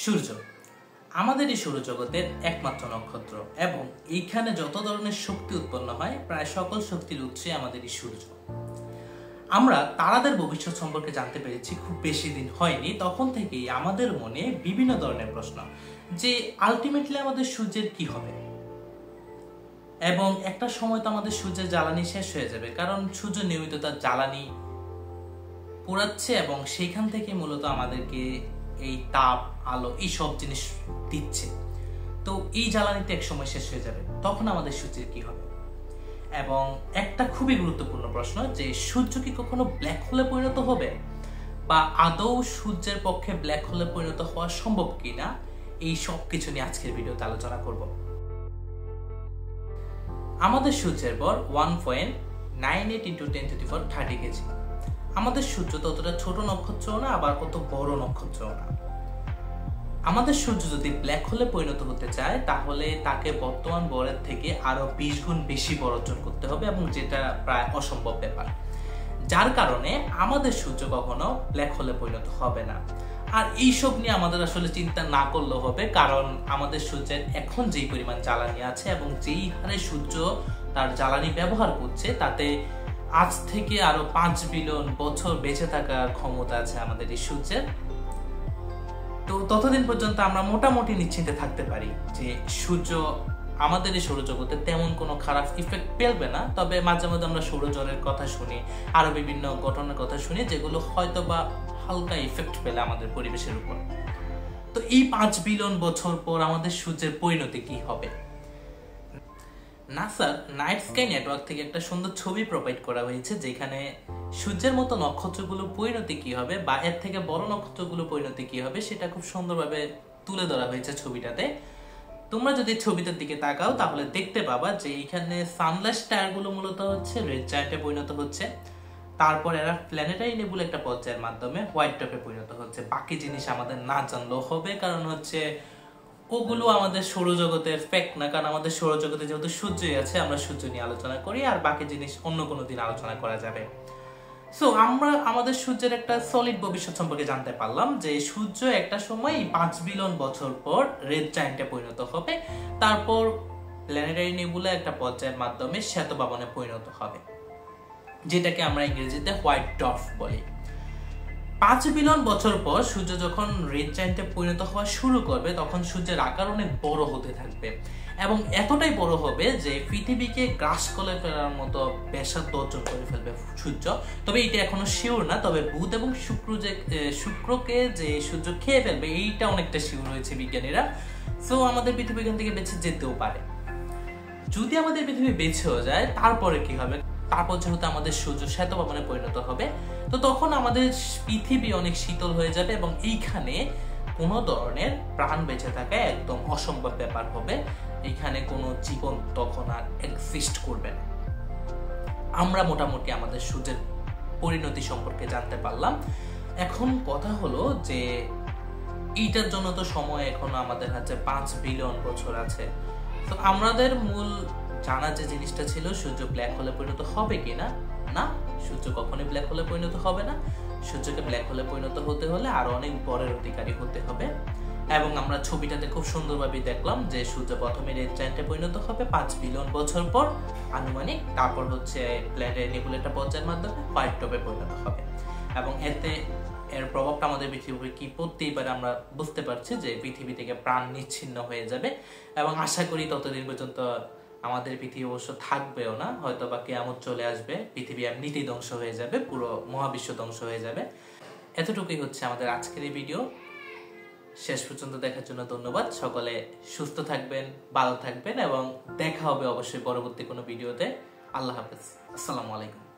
সূর্য আমাদের এই সৌরজগতের একমাত্র নক্ষত্র এবং এইখানে যত ধরনের শক্তি উৎপন্ন হয় প্রায় সকল শক্তির উৎসে আমাদের এই সূর্য। আমরা তারাদের ভবিষ্যৎ সম্পর্কে জানতে পেরেছি খুব বেশি দিন হয়নি, তখন থেকেই আমাদের মনে বিভিন্ন ধরনের প্রশ্ন যে আলটিমেটলি আমাদের সূর্যের কি হবে এবং একটা সময় তো আমাদের সূর্যের জ্বালানি শেষ হয়ে যাবে, কারণ সূর্য নিয়মিত তার জ্বালানি পোড়াচ্ছে এবং সেইখান থেকে মূলত আমাদেরকে এই তাপ আলো এই সব জিনিস দিচ্ছে। তো এই জ্বালানিটা এক সময় শেষ হয়ে যাবে, তখন আমাদের সূর্যের কি হবে। এবং একটা খুবই গুরুত্বপূর্ণ প্রশ্ন যে সূর্য কি কখনো ব্ল্যাক হোলে পরিণত হবে বা আদৌ সূর্যের পক্ষে ব্ল্যাক হোলে পরিণত হওয়া সম্ভব কিনা, এই সব কিছু নিয়ে আজকের ভিডিওতে আলোচনা করব। আমাদের সূর্যের ভর 1.98 × 10⁻³ কেজি। আমাদের সূর্য ততটা ছোট নক্ষত্রও না, আবার কত বড় নক্ষত্রও না। আমাদের সূর্য যদি ব্ল্যাক হোলে পরিণত হতে চায় তাহলে তাকে বর্তমান ভরের থেকে আরো 20 গুণ বেশি ভর অর্জন করতে হবে, এবং যেটা প্রায় অসম্ভব ব্যাপার, যার কারণে আমাদের সূর্য কখনো ব্ল্যাক হোলে পরিণত হবে না। আর এইসব নিয়ে আমাদের আসলে চিন্তা না করলেও হবে, কারণ আমাদের সূর্যের এখন যেই পরিমাণ জ্বালানি আছে এবং যেই হারে সূর্য তার জ্বালানি ব্যবহার করছে তাতে আজ থেকে আরো 5 বিলিয়ন বছর বেঁচে থাকার ক্ষমতা আছে আমাদের এই সূর্যের। তো ততদিন পর্যন্ত আমরা মোটামুটি নিশ্চিন্তে থাকতে পারি যে সূর্য আমাদের এই সৌরজগতে তেমন কোনো খারাপ ইফেক্ট ফেলবে না। তবে মাঝে মাঝে আমরা সৌরজলের কথা শুনি, আরো বিভিন্ন ঘটনার কথা শুনি যেগুলো হয়তো বা হালকা ইফেক্ট ফেলে আমাদের পরিবেশের উপর। তো এই 5 বিলিয়ন বছর পর আমাদের সূর্যের পরিণতি কি হবে? নাসার নাইট স্কাই নেটওয়ার্ক থেকে একটা সুন্দর ছবি প্রোভাইড করা হয়েছে, যেখানে সূর্যের মতো নক্ষত্রগুলো পরিণতি কি হবে বা এর থেকে বড় নক্ষত্রগুলো পরিণতি কি হবে সেটা খুব সুন্দরভাবে তুলে ধরা হয়েছে ছবিটাতে। তোমরা যদি ছবিটার দিকে তাকাও তাহলে দেখতে পাবা যে এখানে সানলাইট স্টারগুলো মূলত হচ্ছে রেড জায়ান্টে পরিণত হচ্ছে, তারপর এরা প্ল্যানেটারি নেবুলা একটা পর্যায়ের মাধ্যমে হোয়াইট ড্বার্ফে পরিণত হচ্ছে। বাকি জিনিস আমাদের না জানলেও হবে, কারণ হচ্ছে ওগুলো আমাদের সৌরজগতের ফ্যাক্ট না, কারণ আমাদের সৌরজগতে যেহেতু সূর্যই আছে আমরা সূর্য নিয়ে আলোচনা করি, আর বাকি জিনিস অন্য কোনো দিন আলোচনা করা যাবে। সো আমরা আমাদের সূর্যের একটা সলিড ভবিষ্যৎ সম্পর্কে জানতে পারলাম যে সূর্য একটা সময় 5 বিলিয়ন বছর পর রেড জায়ান্টে পরিণত হবে, তারপর প্ল্যানেটারি নেবুলা একটা পর্যায়ের মাধ্যমে শ্বেতবাবনে পরিণত হবে, যেটাকে আমরা ইংরেজিতে হোয়াইট ড্বার্ফ বলি। 5 বিলিয়ন বছর পর সূর্য যখন রেড জায়ান্টে পরিণত হওয়া শুরু করবে তখন সূর্যের আকার অনেক বড় হতে থাকবে এবং এতটাই বড় হবে যে পৃথিবীকে গ্রাস করে ফেলার মতো ব্যাসার্ধ অর্জন করে ফেলবে সূর্য। তবে এটা এখনো শিওর না, তবে বুধ এবং শুক্রকে যে সূর্য খেয়ে ফেলবে এইটা অনেকটা শিওর হয়েছে বিজ্ঞানীরা। সো আমাদের পৃথিবী এখান থেকে বেঁচে যেতেও পারে। যদি আমাদের পৃথিবী বেঁচেও যায় তারপরে কি হবে? তারপর যেহেতু আমাদের সূর্য শ্বেতবাবনে পরিণত হবে, তো তখন আমাদের পৃথিবী অনেক শীতল হয়ে যাবে এবং এইখানে কোনো ধরনের প্রাণ বেঁচে থাকা একদম অসম্ভব ব্যাপার হবে। এইখানে কোনো জীবন তখন আর এক্সিস্ট করবে না। আমরা মোটামুটি আমাদের সূর্যের পরিণতি সম্পর্কে জানতে পারলাম। এখন কথা হলো যে এইটার জন্য তো সময় এখনো আমাদের হাতে 5 বিলিয়ন বছর আছে। তো আমাদের মূল জানা যে জিনিসটা ছিল সূর্য ব্ল্যাক হোলে পরিণত হবে কিনা, না, সূর্য কখনোই ব্ল্যাক হোলে পরিণত হবে না। সূর্যকে ব্ল্যাক হোলে পরিণত হতে হলে আরো অনেক বড়ের অধিকারী হতে হবে, এবং আমরা ছবিটাতে খুব সুন্দরভাবে দেখলাম যে সূর্য প্রথমে রেড জায়ান্টে পরিণত হবে 5 বিলিয়ন বছর পর আনুমানিক, তারপর হচ্ছে প্ল্যানেটারি নেবুলা একটা পর্যায়ের মাধ্যমে হোয়াইট ড্বার্ফে পরিণত হবে, এবং এতে এর প্রভাবটা আমাদের পৃথিবীর কি পড়তেই পারে আমরা বুঝতে পারছি যে পৃথিবী থেকে প্রাণ নিচ্ছিন্ন হয়ে যাবে। এবং আশা করি ততদিন পর্যন্ত আমাদের পৃথিবী অবশ্য থাকবেও না, হয়তো বা কিয়ামত চলে আসবে, পৃথিবী এমনিতেই ধ্বংস হয়ে যাবে, পুরো মহাবিশ্ব ধ্বংস হয়ে যাবে। এতটুকুই হচ্ছে আমাদের আজকের এই ভিডিও। শেষ পর্যন্ত দেখার জন্য ধন্যবাদ। সকলে সুস্থ থাকবেন, ভালো থাকবেন এবং দেখা হবে অবশ্যই পরবর্তী কোনো ভিডিওতে। আল্লাহ হাফেজ, আসসালামু আলাইকুম।